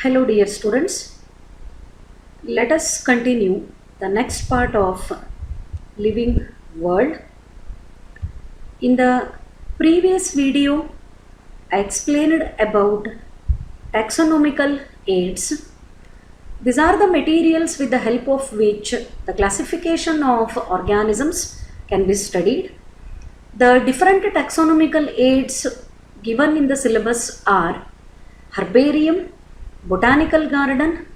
Hello dear students, let us continue the next part of living world. In the previous video I explained about taxonomical aids. These are the materials with the help of which the classification of organisms can be studied. The different taxonomical aids given in the syllabus are herbarium, botanical garden,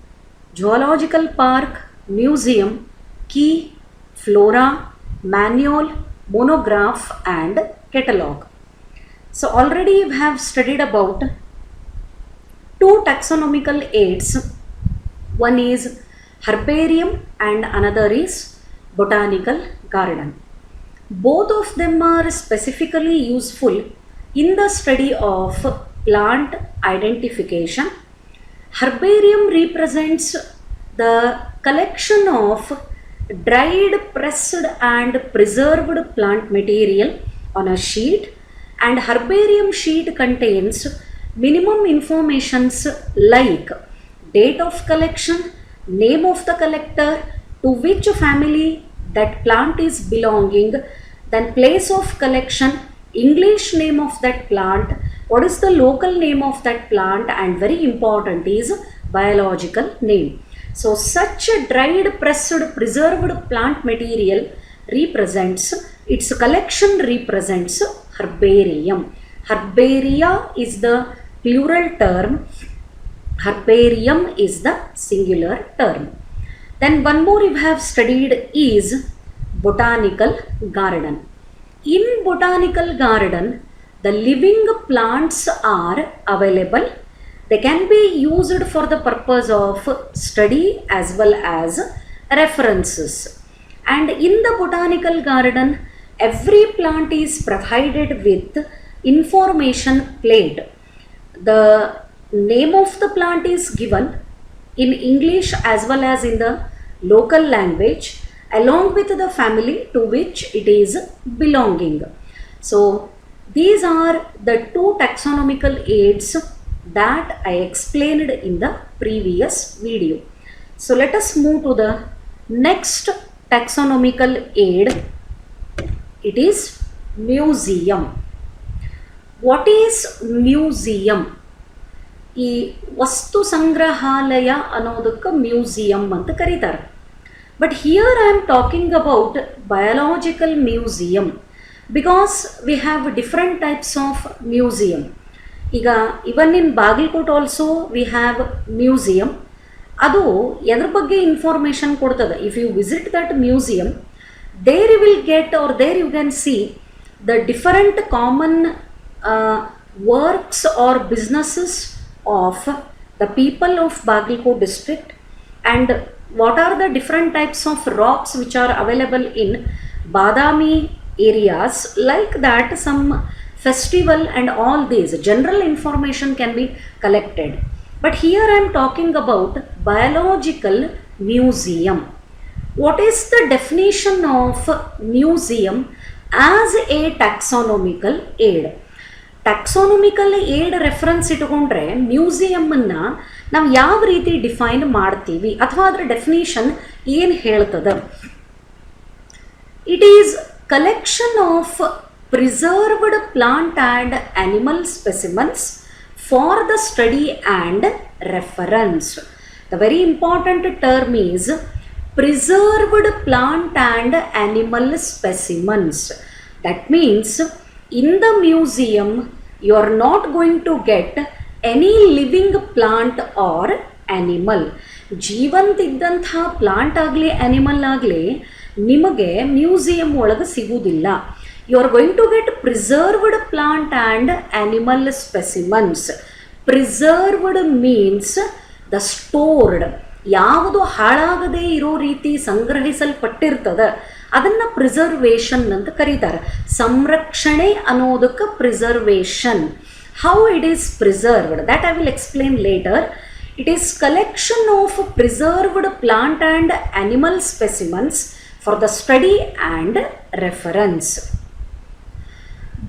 zoological park, museum, key, flora, manual, monograph and catalogue. So already we have studied about two taxonomical aids. One is herbarium and another is botanical garden. Both of them are specifically useful in the study of plant identification. Herbarium represents the collection of dried, pressed and preserved plant material on a sheet, and herbarium sheet contains minimum informations like date of collection, name of the collector, to which family that plant is belonging, then place of collection, English name of that plant, what is the local name of that plant, and very important is biological name. So such a dried, pressed, preserved plant material represents, its collection represents herbarium. Herbaria is the plural term, herbarium is the singular term. Then one more we have studied is botanical garden. In botanical garden, the living plants are available. They can be used for the purpose of study as well as references. And in the botanical garden, every plant is provided with information plate. The name of the plant is given in English as well as in the local language, along with the family to which it is belonging. So these are the two taxonomical aids that I explained in the previous video. So let us move to the next taxonomical aid. It is museum. What is museum? ಈ ವಸ್ತು ಸಂಗ್ರಹಾಲಯ ಅನ್ನೋದಕ್ಕೆ museum ಅಂತ ಕರೀತಾರೆ. But here I am talking about biological museum because we have different types of museum. Iga even in Bagalkot also we have museum. Adu edar bagge information kodtade. If you visit that museum, there you will get, or there you can see the different common works or businesses of the people of Bagalkot district, and what are the different types of rocks which are available in Badami areas, like that some festival and all these general information can be collected. But here I am talking about biological museum. What is the definition of museum as a taxonomical aid? Taxonomical aid reference ಇಟ್ಕೊಂಡ್ರೆ ಮ್ಯೂಸಿಯಮ್ಮನ್ನು ನಾವು ಯಾವ ರೀತಿ define ಮಾಡ್ತೀವಿ ಅಥವಾ ಅದರ definition ಏನು ಹೇಳ್ತದೆ? It is collection of preserved plant and animal specimens for the study and reference. The very important term is preserved plant and animal specimens. That means in the museum you are not going to get any living plant or animal. ಜೀವಂತಿದ್ದಂಥ plant ಆಗಲಿ animal ಆಗಲಿ ನಿಮಗೆ museum ಒಳಗೆ ಸಿಗುವುದಿಲ್ಲ. You are going to get preserved plant and animal specimens. Preserved means the stored, ಯಾವುದು ಹಾಳಾಗದೇ ಇರೋ ರೀತಿ ಸಂಗ್ರಹಿಸಲ್ಪಟ್ಟಿರ್ತದೆ ಅದನ್ನು ಪ್ರಿಸರ್ವೇಷನ್ ಅಂತ ಕರೀತಾರೆ. ಸಂರಕ್ಷಣೆ ಅನ್ನೋದಕ್ಕೆ preservation. How it is preserved that I will explain later. It is collection of preserved plant and animal specimens for the study and reference.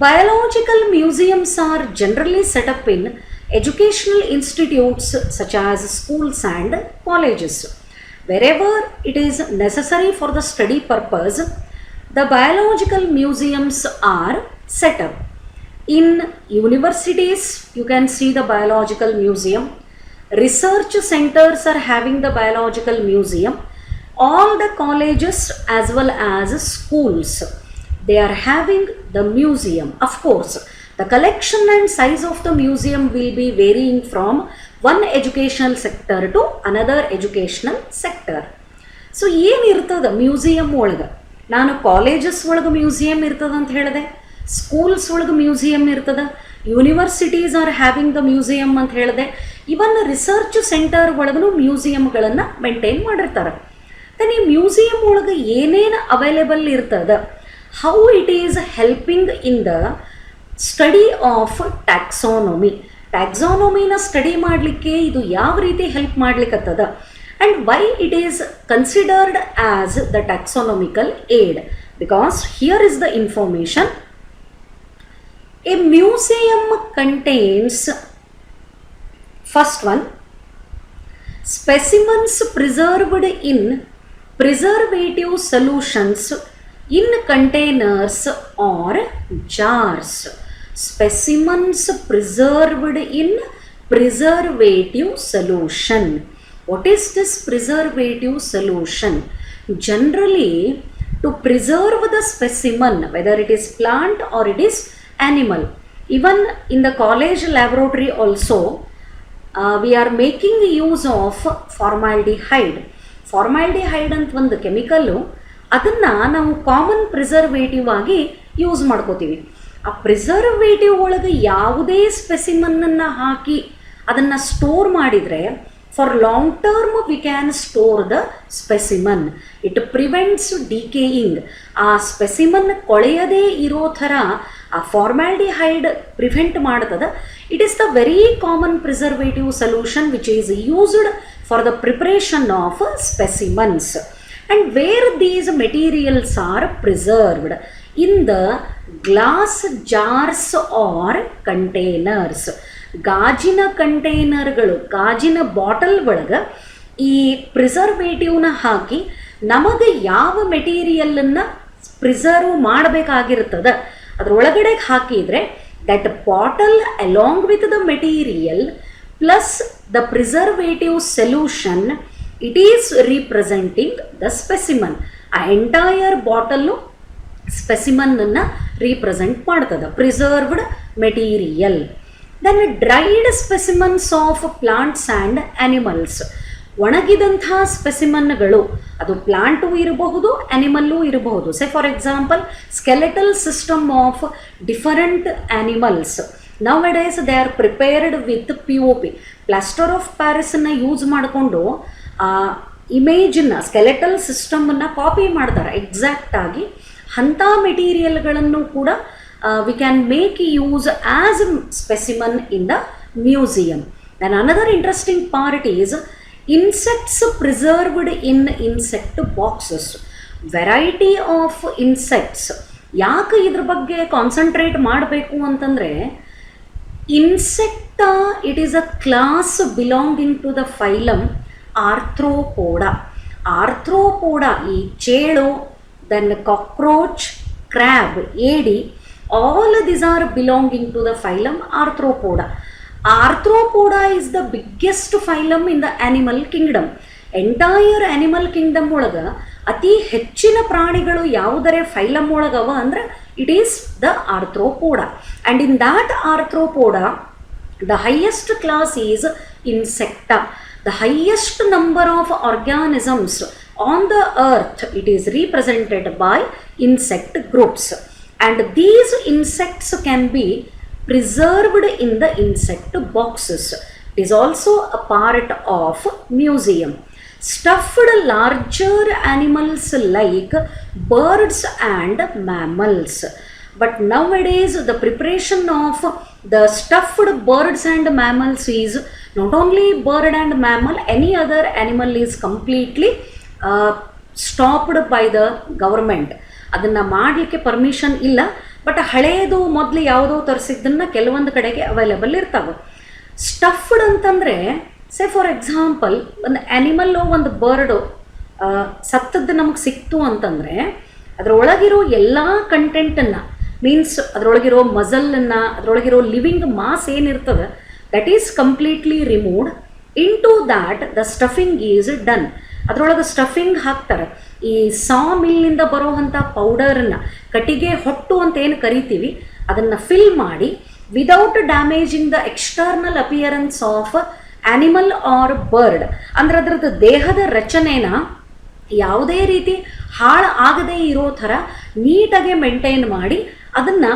Biological museums are generally set up in educational institutes such as schools and colleges. Wherever it is necessary for the study purpose, the biological museums are set up. In universities, you can see the biological museum. Research centers are having the biological museum. All the colleges as well as schools, they are having the museum. Of course, the collection and size of the museum will be varying from one educational sector to another educational sector. So ಏನಿರ್ತದೆ museum ಒಳಗೆ? ನಾನು colleges ಒಳಗೆ museum ಇರ್ತದೆ ಅಂತ ಹೇಳಿದೆ, schools ಒಳಗೆ museum ಇರ್ತದೆ, universities are having the museum ಅಂತ ಹೇಳಿದೆ, ಇವನ್ ರಿಸರ್ಚ್ ಸೆಂಟರ್ ಒಳಗೂ ಮ್ಯೂಸಿಯಂಗಳನ್ನು ಮೇಂಟೈನ್ ಮಾಡಿರ್ತಾರೆ. ದೆನ್ ಈ ಮ್ಯೂಸಿಯಂ ಒಳಗೆ ಏನೇನು ಅವೈಲೇಬಲ್ ಇರ್ತದೆ, how it is helping in the study of taxonomy. ಟ್ಯಾಕ್ಸಾನಮಿನ ಸ್ಟಡಿ ಮಾಡಲಿಕ್ಕೆ ಇದು ಯಾವ ರೀತಿ ಹೆಲ್ಪ್ ಮಾಡ್ಲಿಕ್ಕತ್ತದ, and why it is considered as the taxonomical aid. Because here is the information. A museum contains, first one, specimens preserved in preservative solutions in containers or jars. Specimens preserved in preservative solution. What is this preservative solution? Generally, to preserve the specimen, whether it is plant or it is animal, even in the college laboratory also, we are making use of formaldehyde. Formaldehyde ಅಂತ ಒಂದು chemical, ಅದನ್ನು ನಾವು common preservative ಆಗಿ use ಮಾಡ್ಕೋತೀವಿ. ಆ preservative ಒಳಗೆ ಯಾವುದೇ ಸ್ಪೆಸಿಮನ್ನನ್ನು ಹಾಕಿ ಅದನ್ನು ಸ್ಟೋರ್ ಮಾಡಿದರೆ, for long term we can store the specimen. It prevents decaying. ಆ ಸ್ಪೆಸಿಮನ್ ಕೊಳೆಯದೇ ಇರೋ ಥರ ಆ ಫಾರ್ಮಾಲ್ಡಿಹೈಡ್ ಪ್ರಿವೆಂಟ್ ಮಾಡ್ತದೆ. It is the very common preservative solution which is used for the preparation of specimens. And where these materials are preserved in the glass jars or containers. ಗಾಜಿನ ಕಂಟೈನರ್ಗಳು, ಗಾಜಿನ bottle ಒಳಗೆ ಈ ಪ್ರಿಸರ್ವೇಟಿವ್ನ ಹಾಕಿ ನಮಗೆ ಯಾವ ಮೆಟೀರಿಯಲನ್ನು ಪ್ರಿಸರ್ವ್ ಮಾಡಬೇಕಾಗಿರ್ತದೆ ಅದರೊಳಗಡೆ ಹಾಕಿದರೆ, that bottle along with the material plus the preservative solution, it is representing the specimen. ಆ ಎಂಟೈರ್ ಬಾಟಲ್ಲು ಸ್ಪೆಸಿಮನ್ನನ್ನು ರೀಪ್ರೆಸೆಂಟ್ ಮಾಡ್ತದೆ, preserved material. Then dried specimens of plants and animals. ಒಣಗಿದಂಥ ಸ್ಪೆಸಿಮನ್ಗಳು, ಅದು ಪ್ಲಾಂಟು ಇರಬಹುದು, ಆ್ಯನಿಮಲ್ಲು ಇರಬಹುದು. Say for example, skeletal system of different animals. Nowadays they are prepared with POP, plaster of ಪ್ಯಾರಿಸನ್ನು use ಮಾಡಿಕೊಂಡು ಆ ಇಮೇಜನ್ನು, ಸ್ಕೆಲೆಟಲ್ ಸಿಸ್ಟಮನ್ನು ಕಾಪಿ ಮಾಡ್ತಾರೆ ಎಕ್ಸಾಕ್ಟಾಗಿ. ಅಂಥ ಮೆಟೀರಿಯಲ್ಗಳನ್ನು ಕೂಡ we can make use as a specimen in the museum. Then another interesting part is insects preserved in insect boxes. Variety of insects. ಯಾಕೆ ಇದ್ರ ಬಗ್ಗೆ concentrate ಮಾಡಬೇಕು ಅಂತಂದರೆ, Insecta it is a class belonging to the phylum Arthropoda. Arthropoda, ಈ ಚೇಳು, then cockroach, crab, ಏಡಿ, all these are belonging to the phylum Arthropoda. Arthropoda is the biggest phylum in the animal kingdom. Entire animal kingdom ಒಳಗೆ ಅತಿ ಹೆಚ್ಚಿನ ಪ್ರಾಣಿಗಳು ಯಾವುದರ phylum ಒಳಗವ ಅಂದರೆ it is the Arthropoda. And in that Arthropoda the highest class is insecta. The highest number of organisms on the earth, it is represented by insect groups. And these insects can be preserved in the insect boxes. It is also a part of museum. Stuffed larger animals like birds and mammals. But nowadays the preparation of the stuffed birds and mammals is not only bird and mammal, any other animal is completely stopped by the government. ಅದನ್ನು ಮಾಡಲಿಕ್ಕೆ permission ಇಲ್ಲ. But ಹಳೆಯದು ಮೊದಲು ಯಾವುದೋ ತರಿಸಿದ್ದನ್ನು ಕೆಲವೊಂದು ಕಡೆಗೆ available ಇರ್ತಾವೆ. Stuffed ಅಂತಂದರೆ ಸೇ ಫಾರ್ ಎಕ್ಸಾಂಪಲ್ ಒಂದು ಆ್ಯನಿಮಲ್ಲು ಒಂದು ಬರ್ಡು ಸತ್ತದ್ದು ನಮಗೆ ಸಿಕ್ತು ಅಂತಂದರೆ ಅದರೊಳಗಿರೋ ಎಲ್ಲ ಕಂಟೆಂಟನ್ನು ಮೀನ್ಸ್ ಅದರೊಳಗಿರೋ ಮಸಲನ್ನು ಅದರೊಳಗಿರೋ ಲಿವಿಂಗ್ ಮಾಸ್ ಏನಿರ್ತದೆ that is completely removed into that the stuffing is done. ಅದರೊಳಗೆ ಸ್ಟಫಿಂಗ್ ಹಾಕ್ತಾರೆ. ಈ ಸಾ ಮಿಲ್ನಿಂದ ಬರೋವಂಥ ಪೌಡರನ್ನು ಕಟ್ಟಿಗೆ ಹೊಟ್ಟು ಅಂತ ಏನು ಕರಿತೀವಿ ಅದನ್ನು ಫಿಲ್ ಮಾಡಿ without damaging the external appearance of animal or bird, ಅಂದರೆ ಅದರದ್ದು ದೇಹದ ರಚನೆನ ಯಾವುದೇ ರೀತಿ ಹಾಳು ಆಗದೇ ಇರೋ ಥರ ನೀಟಾಗಿ ಮೇಂಟೈನ್ ಮಾಡಿ ಅದನ್ನು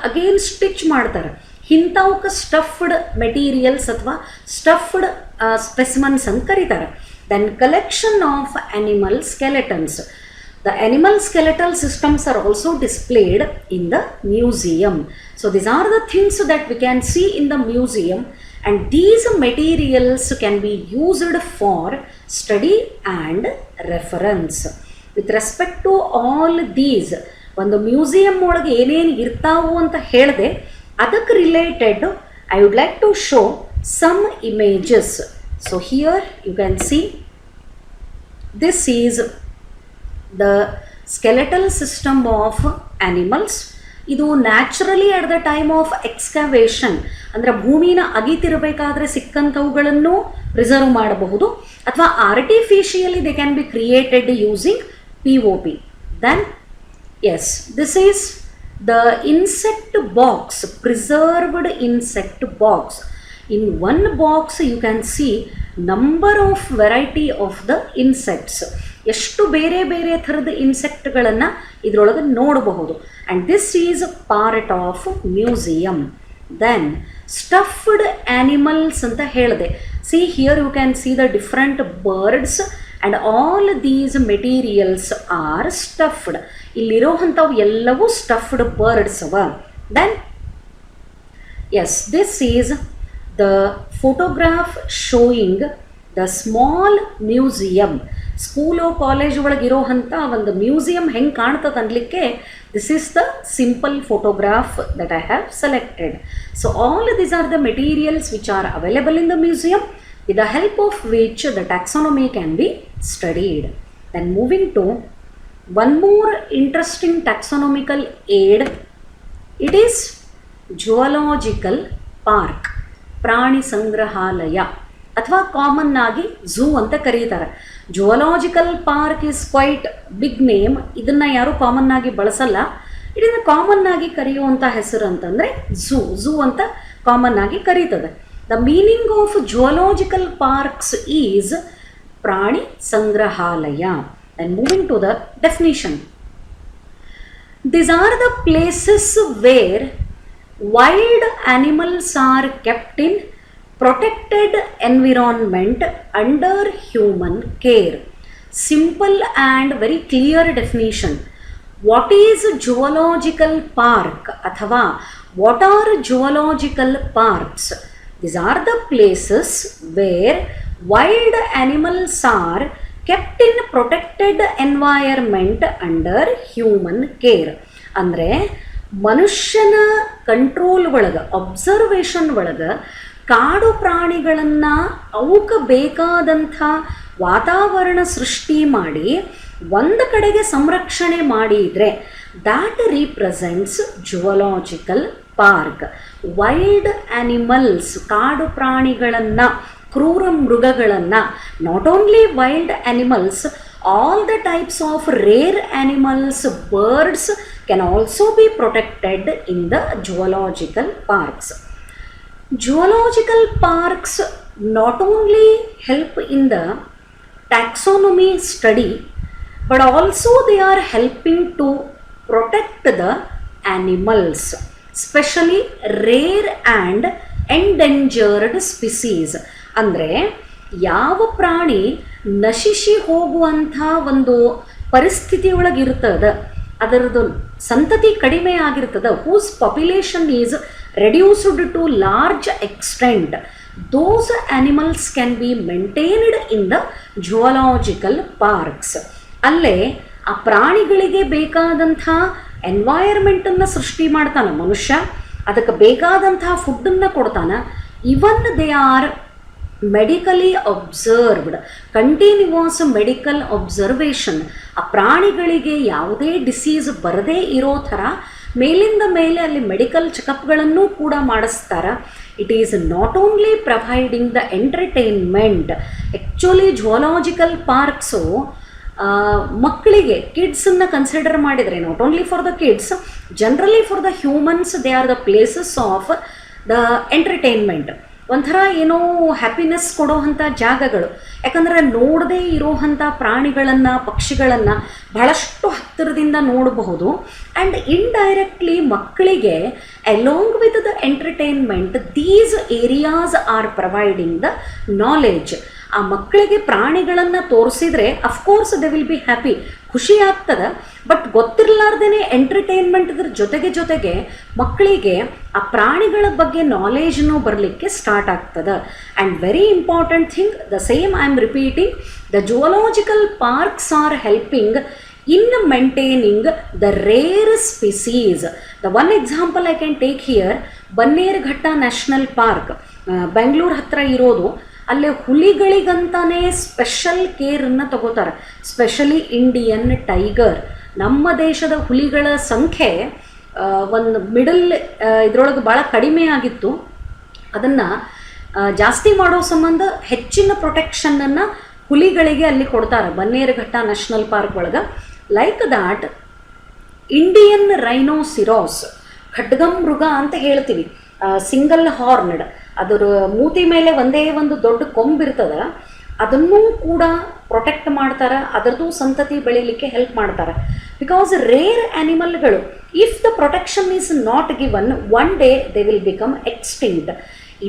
ಅಗೇನ್ ಸ್ಟಿಚ್ ಮಾಡ್ತಾರೆ. ಇಂಥವಕ್ಕೆ ಸ್ಟಫ್ಡ್ ಮೆಟೀರಿಯಲ್ಸ್ ಅಥವಾ ಸ್ಟಫ್ಡ್ ಸ್ಪೆಸಿಮನ್ಸ್ ಅಂತ ಕರೀತಾರೆ. Then collection of animal skeletons. The animal skeletal systems are also displayed in the museum. So these are the things that we can see in the museum, and these materials can be used for study and reference. With respect to all these, ಒಂದು museum ಒಳಗೆ ಏನೇನು ಇರ್ತಾವು ಅಂತ ಹೇಳಿದೆ, ಅದಕ್ಕೆ related I would like to show some images. So here you can see this is the skeletal system of animals. ಇದು naturally at the time of excavation, ಅಂದರೆ ಭೂಮಿನ ಅಗಿತಿರಬೇಕಾದ್ರೆ ಸಿಕ್ಕಂಥವುಗಳನ್ನು ಪ್ರಿಸರ್ವ್ ಮಾಡಬಹುದು, ಅಥವಾ artificially they can be created using POP. Then yes, this is the insect box, preserved insect box. In one box you can see number of variety of the insects. ಎಷ್ಟು ಬೇರೆ ಬೇರೆ ಥರದ ಇನ್ಸೆಕ್ಟ್ಗಳನ್ನು ಇದರೊಳಗೆ ನೋಡಬಹುದು. And this is part of museum. Then stuffed animals ಅಂತ ಹೇಳಿದೆ. See here you can see the different birds and all these materials are stuffed. ಇಲ್ಲಿರೋವಂಥವು ಎಲ್ಲವೂ ಸ್ಟಫ್ಡ್ ಬರ್ಡ್ಸ್ ಅವ. Then yes, this is the photograph showing the small museum. School college ಒಳಗಿರೋ ಅಂಥ ಒಂದು ಮ್ಯೂಸಿಯಂ ಹೆಂಗೆ ಕಾಣ್ತದೆ ಅನ್ಲಿಕ್ಕೆ this is the simple photograph that I have selected. So all these are the materials which are available in the museum, with the help of which the taxonomy can be studied. Then moving to one more interesting taxonomical aid, it is zoological park, ಪ್ರಾಣಿ ಸಂಗ್ರಹಾಲಯ, ಅಥವಾ common ಆಗಿ zoo ಅಂತ ಕರೀತಾರೆ. Zoological park is quite big name. ಇದನ್ನು ಯಾರೂ common ಆಗಿ ಬಳಸಲ್ಲ. ಇದನ್ನು ಕಾಮನ್ ಆಗಿ ಕರೆಯುವಂಥ ಹೆಸರು ಅಂತಂದರೆ ಝೂ ಅಂತ ಕಾಮನ್ ಆಗಿ ಕರೀತದೆ. The meaning of zoological parks is ಪ್ರಾಣಿ ಸಂಗ್ರಹಾಲಯ. And moving to the definition, these are the places where wild animals are kept in protected environment under human care. Simple and very clear definition. What is zoological park athava what are zoological parks? These are the places where wild animals are kept in protected environment under human care. ಅಂದರೆ ಮನುಷ್ಯನ control ಒಳಗೆ, observation ಒಳಗೆ ಕಾಡು ಪ್ರಾಣಿಗಳನ್ನು ಅವಕ್ಕೆ ಬೇಕಾದಂಥ ವಾತಾವರಣ ಸೃಷ್ಟಿ ಮಾಡಿ ಒಂದು ಕಡೆಗೆ ಸಂರಕ್ಷಣೆ ಮಾಡಿದರೆ that represents zoological park. Wild animals, ಕಾಡು ಪ್ರಾಣಿಗಳನ್ನು, ಕ್ರೂರ ಮೃಗಗಳನ್ನು, not only wild animals, all the types of rare animals, birds can also be protected in the zoological parks. Zoological parks not only help in the taxonomy study, but also they are helping to protect the animals, especially rare and endangered species. ಅಂದರೆ ಯಾವ ಪ್ರಾಣಿ ನಶಿಸಿ ಹೋಗುವಂಥ ಒಂದು ಪರಿಸ್ಥಿತಿ ಒಳಗಿರ್ತದೆ, ಅದರದ್ದು ಸಂತತಿ ಕಡಿಮೆ ಆಗಿರ್ತದೆ, whose population is reduced to large extent, those animals can be maintained in the zoological parks. ಅಲ್ಲೇ ಆ ಪ್ರಾಣಿಗಳಿಗೆ ಬೇಕಾದಂಥ ಎನ್ವೈರ್ಮೆಂಟನ್ನು ಸೃಷ್ಟಿ ಮಾಡ್ತಾನೆ ಮನುಷ್ಯ, ಅದಕ್ಕೆ ಬೇಕಾದಂತಹ ಫುಡ್ಡನ್ನು ಕೊಡ್ತಾನೆ, even they are medically observed, continuous medical observation, ಆ ಪ್ರಾಣಿಗಳಿಗೆ ಯಾವುದೇ ಡಿಸೀಸ್ ಬರದೇ ಇರೋ ಥರ ಮೇಲಿಂದ ಮೇಲೆ ಅಲ್ಲಿ ಮೆಡಿಕಲ್ ಚೆಕಪ್ಗಳನ್ನು ಕೂಡ ಮಾಡಿಸ್ತಾರೆ. It is not only providing the entertainment. Actually zoological parks ಮಕ್ಕಳಿಗೆ, ಕಿಡ್ಸನ್ನು ಕನ್ಸಿಡರ್ ಮಾಡಿದರೆ, not only for the kids, generally for the humans they are the places of the entertainment. ಒಂಥರ ಏನೋ ಹ್ಯಾಪಿನೆಸ್ ಕೊಡೋವಂಥ ಜಾಗಗಳು. ಯಾಕಂದರೆ ನೋಡದೇ ಇರೋವಂಥ ಪ್ರಾಣಿಗಳನ್ನು, ಪಕ್ಷಿಗಳನ್ನು ಬಹಳಷ್ಟು ಹತ್ತಿರದಿಂದ ನೋಡಬಹುದು. ಆ್ಯಂಡ್ ಇಂಡೈರೆಕ್ಟ್ಲಿ ಮಕ್ಕಳಿಗೆ along with the entertainment these areas are providing the knowledge. ಆ ಮಕ್ಕಳಿಗೆ ಪ್ರಾಣಿಗಳನ್ನು ತೋರಿಸಿದ್ರೆ of course they will be happy, ಖುಷಿ ಆಗ್ತದೆ. ಬಟ್ ಗೊತ್ತಿರಲಾರ್ದೇ ಎಂಟರ್ಟೈನ್ಮೆಂಟ್ ಇದ್ರ ಜೊತೆಗೆ ಮಕ್ಕಳಿಗೆ ಆ ಪ್ರಾಣಿಗಳ ಬಗ್ಗೆ ನಾಲೆಜ್ನೂ ಬರಲಿಕ್ಕೆ ಸ್ಟಾರ್ಟ್ ಆಗ್ತದೆ. And very important thing, the same I am repeating, the zoological parks are helping in maintaining the rare species. The one example I can take here, Bannerghatta national park, Bengaluru ಹತ್ರ ಇರೋದು. ಅಲ್ಲೇ ಹುಲಿಗಳಿಗಂತಾನೇ ಸ್ಪೆಷಲ್ ಕೇರನ್ನು ತಗೋತಾರೆ, ಸ್ಪೆಷಲಿ ಇಂಡಿಯನ್ ಟೈಗರ್. ನಮ್ಮ ದೇಶದ ಹುಲಿಗಳ ಸಂಖ್ಯೆ ಒಂದು middle ಇದರೊಳಗೆ ಭಾಳ ಕಡಿಮೆ ಆಗಿತ್ತು. ಅದನ್ನು ಜಾಸ್ತಿ ಮಾಡೋ ಸಂಬಂಧ ಹೆಚ್ಚಿನ ಪ್ರೊಟೆಕ್ಷನನ್ನು ಹುಲಿಗಳಿಗೆ ಅಲ್ಲಿ ಕೊಡ್ತಾರೆ ಬನ್ನೇರುಘಟ್ಟ ನ್ಯಾಷನಲ್ ಪಾರ್ಕ್ ಒಳಗೆ. ಲೈಕ್ ದಾಟ್ ಇಂಡಿಯನ್ ರೈನೋಸಿರಾಸ್, ಖಡ್ಗಮೃಗ ಅಂತ ಹೇಳ್ತೀವಿ, ಸಿಂಗಲ್ ಹಾರ್ನ್ಡ್, ಅದರ ಮೂತಿ ಮೇಲೆ ಒಂದೇ ಒಂದು ದೊಡ್ಡ ಕೊಂಬಿರ್ತದೆ, ಅದನ್ನೂ ಕೂಡ ಪ್ರೊಟೆಕ್ಟ್ ಮಾಡ್ತಾರೆ, ಅದರದ್ದು ಸಂತತಿ ಬೆಳೀಲಿಕ್ಕೆ ಹೆಲ್ಪ್ ಮಾಡ್ತಾರೆ. ಬಿಕಾಸ್ ರೇರ್ ಆ್ಯನಿಮಲ್ಗಳು, if the protection is not given, one day they will become extinct.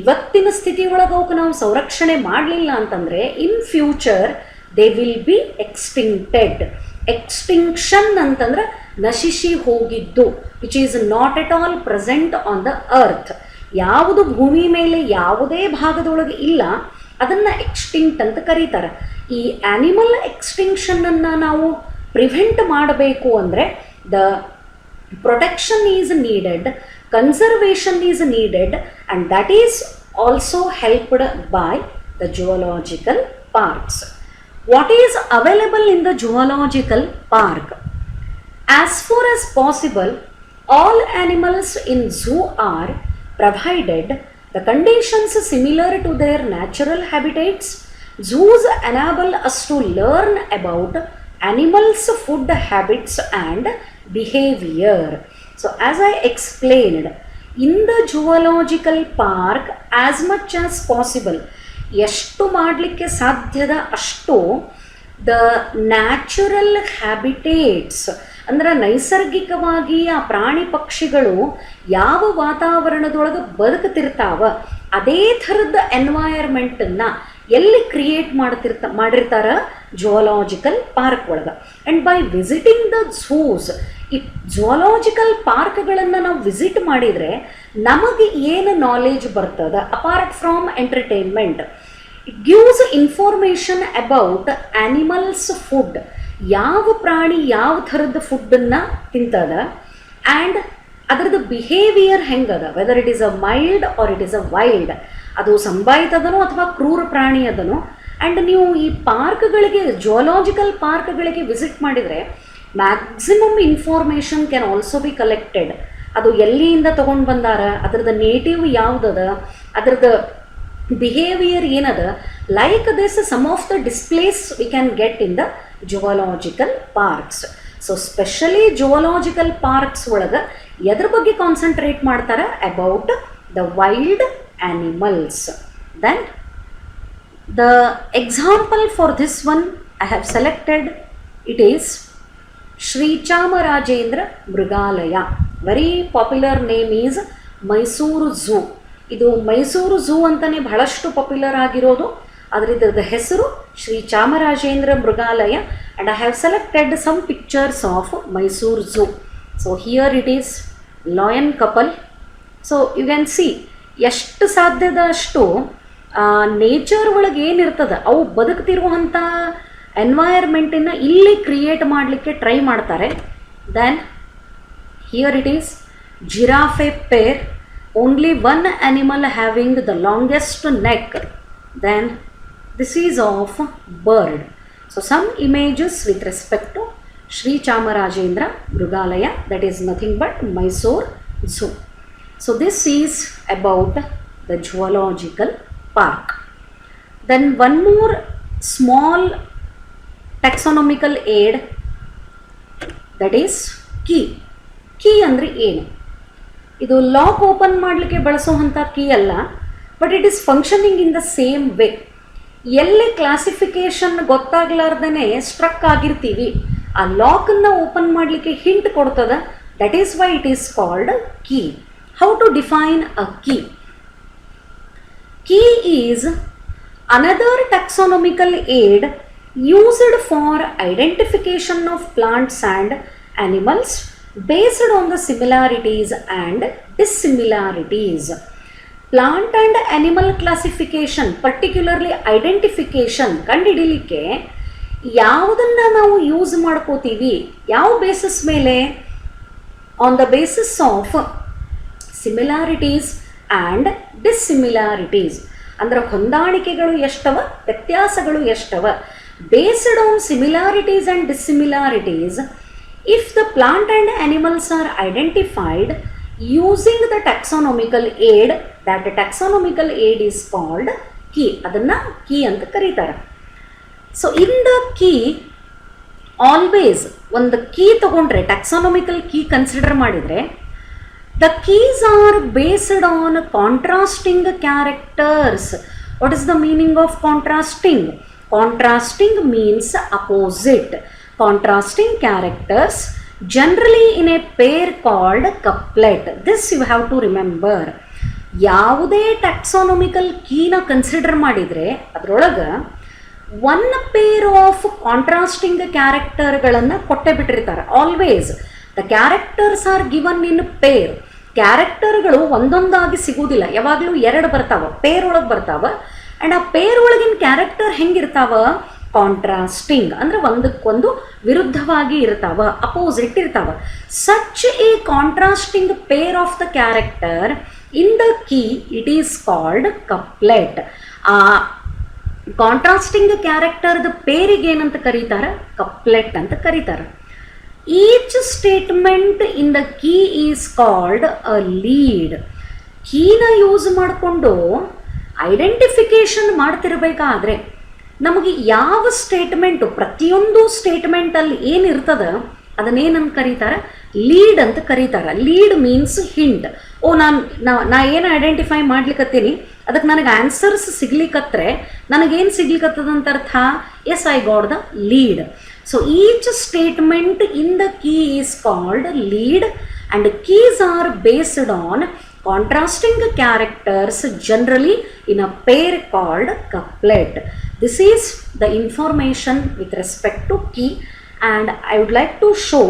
ಇವತ್ತಿನ ಸ್ಥಿತಿ ಒಳಗೆ ಅವಕ್ಕೆ ನಾವು ಸಂರಕ್ಷಣೆ ಮಾಡಲಿಲ್ಲ ಅಂತಂದರೆ in future they will be extincted. Extinction ಅಂತಂದ್ರೆ ನಶಿಸಿ ಹೋಗಿದ್ದು, which is not at all present on the earth. ಯಾವುದು ಭೂಮಿ ಮೇಲೆ ಯಾವುದೇ ಭಾಗದೊಳಗೆ ಇಲ್ಲ ಅದನ್ನು ಎಕ್ಸ್ಟಿಂಕ್ಟ್ ಅಂತ ಕರೀತಾರೆ. ಈ ಆ್ಯನಿಮಲ್ ಎಕ್ಸ್ಟಿಂಕ್ಷನನ್ನು ನಾವು ಪ್ರಿವೆಂಟ್ ಮಾಡಬೇಕು ಅಂದರೆ the protection is needed, conservation is needed, and that is also helped by the zoological parks. What is available in the zoological park? As far as possible, all animals in zoo are provided the conditions similar to their natural habitats. Zoos enable us to learn about animals' food habits and behavior. So as I explained, in the zoological park, as much as possible, ಎಷ್ಟು ಮಾಡಲಿಕ್ಕೆ ಸಾಧ್ಯದ ಅಷ್ಟು the natural habitats, ಅಂದ್ರೆ ನೈಸರ್ಗಿಕವಾಗಿ ಆ ಪ್ರಾಣಿ ಪಕ್ಷಿಗಳು ಯಾವ ವಾತಾವರಣದೊಳಗೆ ಬದುಕುತ್ತಿರ್ತಾವ ಅದೇ ಥರದ ಎನ್ವೈರ್ಮೆಂಟನ್ನು ಎಲ್ಲಿ ಕ್ರಿಯೇಟ್ ಮಾಡಿರ್ತಾರ ಝೂಲಾಜಿಕಲ್ ಪಾರ್ಕ್ ಒಳಗೆ. And by visiting the zoos, ಈ ಝೂಲಾಜಿಕಲ್ ಪಾರ್ಕ್ಗಳನ್ನು ನಾವು ವಿಸಿಟ್ ಮಾಡಿದರೆ ನಮಗೆ ಏನು ನಾಲೆಜ್ ಬರ್ತದೆ apart from entertainment? It gives information about animals food, ಯಾವ ಪ್ರಾಣಿ ಯಾವ ಥರದ ಫುಡ್ಡನ್ನು ತಿಂತದ, ಆ್ಯಂಡ್ ಅದರದ್ದು ಬಿಹೇವಿಯರ್ ಹೆಂಗದ, whether it is a mild or it is a wild, ಅದು ಸಂಭಾಯಿತದನೋ ಅಥವಾ ಕ್ರೂರ ಪ್ರಾಣಿ ಅದನೋ. ಆ್ಯಂಡ್ ನೀವು ಈ ಪಾರ್ಕ್ಗಳಿಗೆ, ಝೂಲಾಜಿಕಲ್ ಪಾರ್ಕ್ಗಳಿಗೆ ವಿಸಿಟ್ ಮಾಡಿದರೆ maximum information can also B collected. ಅದು ಎಲ್ಲಿಂದ ತೊಗೊಂಡು ಬಂದಾರ, ಅದರದ್ದು ನೇಟಿವ್ ಯಾವುದದ, ಅದರದ್ದು ಬಿಹೇವಿಯರ್ ಏನದ, like this some of the displays we can get in the zoological parks. So specially zoological parks ಒಳಗೆ ಎದ್ರ ಬಗ್ಗೆ ಕಾನ್ಸಂಟ್ರೇಟ್ ಮಾಡ್ತಾರೆ? About the wild animals. Then the example for this one I have selected, it is Sri Chamarajendra Mrigalaya. Very popular name is Mysore Zoo. ಇದು Mysuru zoo ಅಂತಾನೆ ಬಹಳಷ್ಟು popular ಆಗಿರೋದು. ಅದರ ಹೆಸರು ಶ್ರೀ ಚಾಮರಾಜೇಂದ್ರ ಮೃಗಾಲಯ. and I have selected some pictures of Mysore Zoo. So here it is lion couple. So you can see ಎಷ್ಟು ಸಾಧ್ಯದ ಅಷ್ಟು nature ಒಳಗೆ ಏನಿರ್ತದೆ ಅವು ಬದುಕ್ತಿರುವಂಥ ಎನ್ವೈರ್ಮೆಂಟನ್ನು ಇಲ್ಲಿ ಕ್ರಿಯೇಟ್ ಮಾಡಲಿಕ್ಕೆ ಟ್ರೈ ಮಾಡ್ತಾರೆ. Then here it is giraffe pair. only one animal having the longest neck, then this is of bird. So some images with respect to Sri Chamarajendra Mrugalaya, that is nothing but Mysore Zoo. So this is about the zoological park. Then one more small taxonomical aid, that is key. Key ಅಂದರೆ ಏನು? ಇದು lock open ಮಾಡಲಿಕ್ಕೆ ಬಳಸುವಂಥ key ಅಲ್ಲ, but it is functioning in the same way. ಎಲ್ಲಿ classification ಗೊತ್ತಾಗ್ಲಾರ್ದೇ struck ಆಗಿರ್ತೀವಿ, ಆ ಲಾಕನ್ನು ಓಪನ್ ಮಾಡಲಿಕ್ಕೆ ಹಿಂಟ್ ಕೊಡ್ತದ. That is why it is called key. How to define a key? Key is another taxonomical aid used for identification of plants and animals based on the similarities and dissimilarities. Plant and animal classification, particularly identification ಕಂಡುಹಿಡಿಯಲಿಕ್ಕೆ ಯಾವುದನ್ನು ನಾವು use ಮಾಡ್ಕೋತೀವಿ, ಯಾವ basis ಮೇಲೆ? On the basis of similarities and dissimilarities. ಅಂದರೆ ಹೊಂದಾಣಿಕೆಗಳು ಎಷ್ಟವ, ವ್ಯತ್ಯಾಸಗಳು ಎಷ್ಟವ. Based on similarities and dissimilarities, if the plant and animals are identified using the taxonomical aid, that taxonomical aid is called key. ಅದನ್ನು key ಅಂತ ಕರೀತಾರೆ. So in the key always ಒಂದು key ತಗೊಂಡ್ರೆ, ಟ್ಯಾಕ್ಸಾನಮಿಕಲ್ ಕೀ ಕನ್ಸಿಡರ್ ಮಾಡಿದರೆ, the keys are based on contrasting characters. What is the meaning of contrasting? Contrasting means opposite. Contrasting characters, generally in a pair called couplet. This you have to remember. ಯಾವುದೇ ಟ್ಯಾಕ್ಸಾನಮಿಕಲ್ ಕೀನ consider ಮಾಡಿದರೆ ಅದರೊಳಗೆ one pair of contrasting ಕ್ಯಾರೆಕ್ಟರ್ಗಳನ್ನು ಕೊಟ್ಟೆ ಬಿಟ್ಟಿರ್ತಾರೆ. Always the characters are given in pair. ಕ್ಯಾರೆಕ್ಟರ್ಗಳು ಒಂದೊಂದಾಗಿ ಸಿಗುವುದಿಲ್ಲ, ಯಾವಾಗಲೂ ಎರಡು ಬರ್ತಾವ, ಪೇರ್ ಒಳಗೆ ಬರ್ತಾವ. ಆ್ಯಂಡ್ ಆ ಪೇರ್ ಒಳಗಿನ ಕ್ಯಾರೆಕ್ಟರ್ ಹೆಂಗಿರ್ತಾವ? ಕಾಂಟ್ರಾಸ್ಟಿಂಗ್, ಅಂದರೆ ಒಂದಕ್ಕೊಂದು ವಿರುದ್ಧವಾಗಿ ಇರ್ತಾವ, ಅಪೋಸಿಟ್ ಇರ್ತಾವ. Such a contrasting pair of the character in the key it is called couplet. ಆ ಕಾಂಟ್ರಾಸ್ಟಿಂಗ್ ಕ್ಯಾರೆಕ್ಟರ್ದ ಪೇರಿಗೆ ಏನಂತ ಕರೀತಾರೆ? ಕಪ್ಲೆಟ್ ಅಂತ ಕರೀತಾರೆ. Each statement in the key is called a lead. ಕೀನ ಯೂಸ್ ಮಾಡಿಕೊಂಡು ಐಡೆಂಟಿಫಿಕೇಶನ್ ಮಾಡ್ತಿರ್ಬೇಕಾದ್ರೆ ನಮಗೆ ಯಾವ ಸ್ಟೇಟ್ಮೆಂಟು, ಪ್ರತಿಯೊಂದು ಸ್ಟೇಟ್ಮೆಂಟಲ್ಲಿ ಏನಿರ್ತದ ಅದನ್ನೇನಂತ ಕರೀತಾರೆ? ಲೀಡ್ ಅಂತ ಕರೀತಾರೆ. Lead means hint. ಓ ನಾ ಏನು ಐಡೆಂಟಿಫೈ ಮಾಡ್ಲಿಕ್ಕತ್ತೀನಿ, ಅದಕ್ಕೆ ನನಗೆ ಆನ್ಸರ್ಸ್ ಸಿಗ್ಲಿಕ್ಕತ್ರೆ ನನಗೇನು ಸಿಗ್ಲಿಕ್ಕತ್ತದಂತ ಅರ್ಥ? Yes, I got the lead. So each statement in the key is called lead, and keys are based on contrasting characters, generally in a pair called couplet. This is the information with respect to key, and I would like to show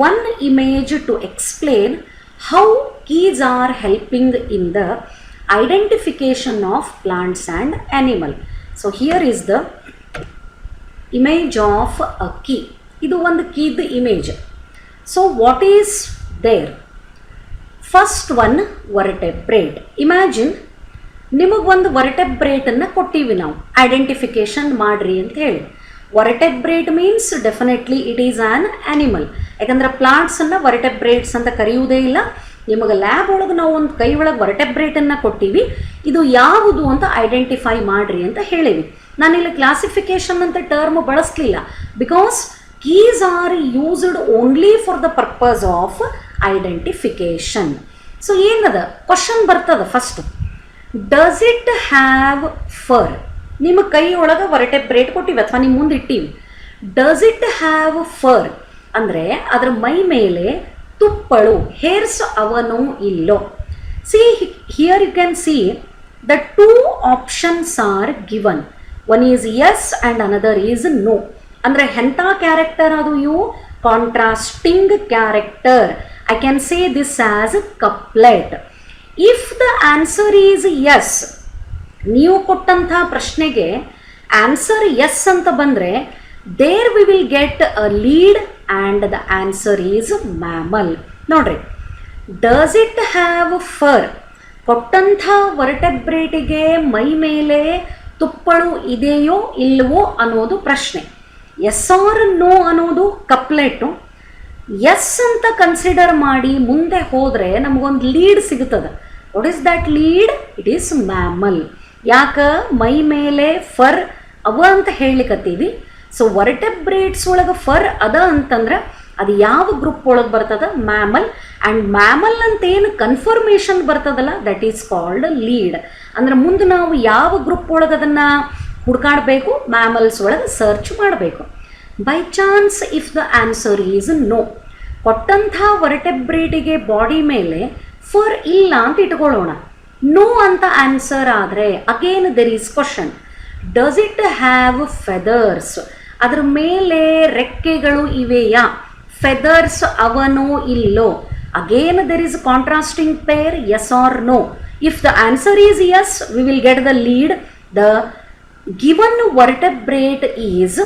one image to explain how keys are helping in the identification of plants and animal. So here is the image of a key. ಇದು ಒಂದು ಕೀದ image. So what is there? First one, vertebrate. Imagine ನಿಮಗೊಂದು ವರ್ಟೆಬ್ರೇಟನ್ನು ಕೊಟ್ಟಿವಿ ನಾವು, identification ಮಾಡ್ರಿ ಅಂತ ಹೇಳಿ. Vertebrate means definitely it is an animal. ಯಾಕಂದ್ರೆ ಪ್ಲಾಂಟ್ಸನ್ನು ವರ್ಟೆಬ್ರೇಟ್ಸ್ ಅಂತ ಕರೆಯುವುದೇ ಇಲ್ಲ. ನಿಮಗೆ ಲ್ಯಾಬ್ ಒಳಗೆ ನಾವು ಒಂದು ಕೈ ಒಳಗೆ ವರ್ಟೆಬ್ರೇಟನ್ನು ಕೊಟ್ಟಿವಿ, ಇದು ಯಾವುದು ಅಂತ ಐಡೆಂಟಿಫೈ ಮಾಡ್ರಿ ಅಂತ ಹೇಳಿವಿ. ನಾನಿಲ್ಲಿ ಕ್ಲಾಸಿಫಿಕೇಶನ್ ಅಂತ ಟರ್ಮ್ ಬಳಸಲಿಲ್ಲ, because keys are used only for the purpose of identification. So ಏನದ ಕ್ವಶನ್ ಬರ್ತದ first, does it have fur? ನಿಮ್ಮ ಕೈ ಒಳಗೆ ವರ್ಟೆಬ್ರೇಟ್ ಕೊಟ್ಟಿವಿ ಅಥವಾ ನಿಮ್ಮ ಮುಂದೆ ಇಟ್ಟಿವಿ. ಡಸ್ ಇಟ್ ಹ್ಯಾವ್ ಫರ್ ಅಂದರೆ ಅದರ ಮೈ ಮೇಲೆ ತುಪ್ಪಳು, ಹೇರ್ಸ್ ಅವನೋ ಇಲ್ಲೋ. See here you can see the two options are given. One is yes and another is no. ಅಂದರೆ ಎಂಥ ಕ್ಯಾರೆಕ್ಟರ್ ಅದು? ಇವು contrasting character. I can say this as couplet. If the answer is yes, ನೀವು ಕೊಟ್ಟಂಥ ಪ್ರಶ್ನೆಗೆ answer yes ಅಂತ ಬಂದರೆ, there we will get a lead and the answer is mammal. ನೋಡ್ರಿ, ಡಸ್ ಇಟ್ ಹ್ಯಾವ್ ಫರ್? ಕೊಟ್ಟಂಥ ವರ್ಟೆಬ್ರೇಟಿಗೆ ಮೈ ಮೇಲೆ ತುಪ್ಪಳು ಇದೆಯೋ ಇಲ್ಲವೋ ಅನ್ನೋದು ಪ್ರಶ್ನೆ. ಎಸ್ ಆರ್ ನೋ ಅನ್ನೋದು ಕಪ್ಲೆಟು. ಎಸ್ ಅಂತ ಕನ್ಸಿಡರ್ ಮಾಡಿ ಮುಂದೆ ಹೋದರೆ ನಮಗೊಂದು ಲೀಡ್ ಸಿಗುತ್ತದೆ. What is that lead? It is mammal. ಯಾಕೆ? ಮೈ ಮೇಲೆ ಫರ್ ಅವ ಅಂತ ಹೇಳಿಕತ್ತೀವಿ. ಸೊ ವರ್ಟೆಬ್ರೇಟ್ಸ್ ಒಳಗೆ ಫರ್ ಅದ ಅಂತಂದ್ರೆ ಅದು ಯಾವ ಗ್ರೂಪ್ ಒಳಗೆ ಬರ್ತದ? ಮ್ಯಾಮಲ್. ಆ್ಯಂಡ್ ಮ್ಯಾಮಲ್ ಅಂತ ಏನು ಕನ್ಫರ್ಮೇಷನ್ ಬರ್ತದಲ್ಲ, ದಟ್ ಈಸ್ ಕಾಲ್ಡ್ ಲೀಡ್. ಅಂದ್ರೆ ಮುಂದೆ ನಾವು ಯಾವ ಗ್ರೂಪ್ ಒಳಗೆ ಅದನ್ನು ಹುಡ್ಕಾಡಬೇಕು? ಮ್ಯಾಮಲ್ಸ್ ಒಳಗೆ ಸರ್ಚ್ ಮಾಡಬೇಕು. By chance if the answer is no, ಕೊಟ್ಟಂಥ ವರ್ಟೆಬ್ರೇಟಿಗೆ ಬಾಡಿ ಮೇಲೆ ಫರ್ ಇಲ್ಲ ಅಂತ ಇಟ್ಕೊಳ್ಳೋಣ. ನೋ ಅಂತ ಆನ್ಸರ್ ಆದರೆ again there is question, does it have feathers? ಅದ್ರ ಮೇಲೆ ರೆಕ್ಕೆಗಳು ಇವೆಯಾ? ಫೆದರ್ಸ್ ಅವನೋ ಇಲ್ಲೋ? Again there is contrasting pair, yes or no. If the answer is yes, we will get the lead. The given vertebrate is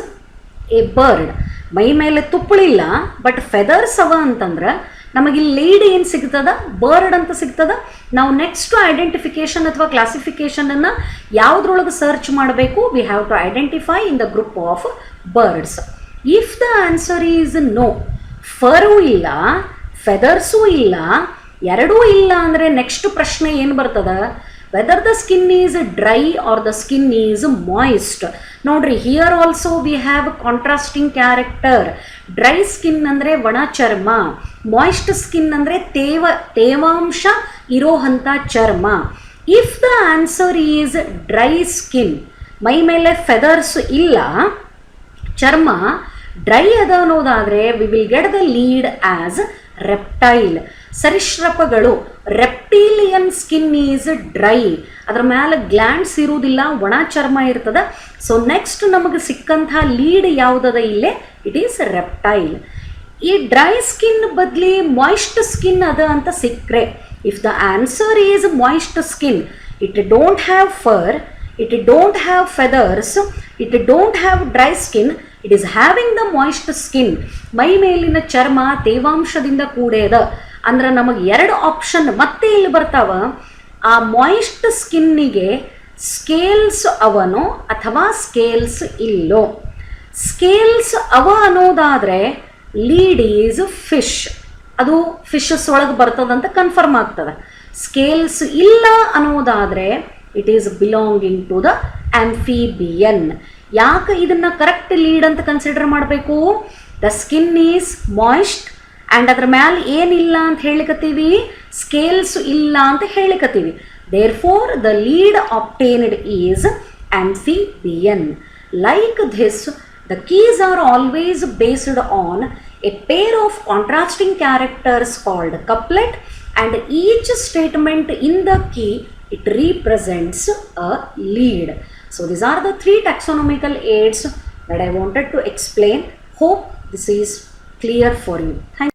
a bird. ಮೈ ಮೇಲೆ ತುಪ್ಪಳಿಲ್ಲ but feathers ಅವ ಅಂತಂದ್ರೆ ನಮಗೆ ಲೀಡ್ ಏನು ಸಿಗ್ತದ? ಬರ್ಡ್ ಅಂತ ಸಿಗ್ತದ. ನಾವು ನೆಕ್ಸ್ಟ್ ಐಡೆಂಟಿಫಿಕೇಶನ್ ಅಥವಾ ಕ್ಲಾಸಿಫಿಕೇಶನನ್ನು ಯಾವುದ್ರೊಳಗೆ ಸರ್ಚ್ ಮಾಡಬೇಕು? We have to identify in the group of birds. If the answer is no, ಫರೂ ಇಲ್ಲ ಫೆದರ್ಸೂ ಇಲ್ಲ, ಎರಡೂ ಇಲ್ಲ ಅಂದರೆ ನೆಕ್ಸ್ಟ್ ಪ್ರಶ್ನೆ ಏನು ಬರ್ತದ? Whether the skin is dry or the skin is moist. ನೋಡ್ರಿ, here also we have contrasting character. Dry skin ಅಂದರೆ ಒಣ ಚರ್ಮ, ಮಾಯಿಸ್ಟ್ ಸ್ಕಿನ್ ಅಂದರೆ ತೇವಾಂಶ ಇರೋವಂಥ ಚರ್ಮ. If the answer is dry skin, ಮೈ ಮೇಲೆ ಫೆದರ್ಸ್ ಇಲ್ಲ, ಚರ್ಮ ಡ್ರೈ ಅದ ಅನ್ನೋದಾದರೆ we will get the lead as reptile. ಸರೀಸೃಪಗಳು, ರೆಪ್ಟೀಲಿಯನ್ ಸ್ಕಿನ್ ಈಸ್ ಡ್ರೈ, ಅದ್ರ ಮೇಲೆ ಗ್ಲ್ಯಾಂಡ್ಸ್ ಇರುವುದಿಲ್ಲ, ಒಣ ಚರ್ಮ ಇರ್ತದೆ. ಸೊ ನೆಕ್ಸ್ಟ್ ನಮಗೆ ಸಿಕ್ಕಂಥ ಲೀಡ್ ಯಾವುದದ ಇಲ್ಲೇ? It is reptile. ಈ ಡ್ರೈ ಸ್ಕಿನ್ ಬದಲಿ ಮಾಯಿಸ್ಟ್ ಸ್ಕಿನ್ ಅದ ಅಂತ ಸಿಕ್ಕರೆ, if the answer is moist skin, it don't have fur, it don't have feathers, it don't have dry skin, it is having the moist skin. ಮೈ ಮೇಲಿನ ಚರ್ಮ ತೇವಾಂಶದಿಂದ ಕೂಡೇದ ಅಂದ್ರೆ ನಮಗೆ ಎರಡು ಆಪ್ಷನ್ ಮತ್ತೆ ಇಲ್ಲಿ ಬರ್ತಾವ. ಆ ಮಾಯಿಸ್ಟ್ ಸ್ಕಿನ್ನಿಗೆ ಸ್ಕೇಲ್ಸ್ ಅವನೋ ಅಥವಾ ಸ್ಕೇಲ್ಸ್ ಇಲ್ಲೋ? ಸ್ಕೇಲ್ಸ್ ಅವ ಅನ್ನೋದಾದರೆ ಲೀಡ್ ಈಸ್ ಫಿಶ್, ಅದು ಫಿಶಸ್ ಒಳಗೆ ಬರ್ತದಂತ ಕನ್ಫರ್ಮ್ ಆಗ್ತದೆ. ಸ್ಕೇಲ್ಸ್ ಇಲ್ಲ ಅನ್ನೋದಾದರೆ it is belonging to the amphibian. ಯಾಕೆ ಇದನ್ನು ಕರೆಕ್ಟ್ ಲೀಡ್ ಅಂತ ಕನ್ಸಿಡರ್ ಮಾಡಬೇಕು? The skin is moist and ಅದ್ರ ಮ್ಯಾಲೆ ಏನಿಲ್ಲ ಅಂತ ಹೇಳಿಕತ್ತೀವಿ? ಸ್ಕೇಲ್ಸ್ ಇಲ್ಲ ಅಂತ ಹೇಳಿಕತ್ತೀವಿ. Therefore the lead obtained is amphibian. Like this, the keys are always based on a pair of contrasting characters called couplet, and each statement in the key it represents a lead. So these are the three taxonomical aids that I wanted to explain. Hope this is clear for you. Thank you.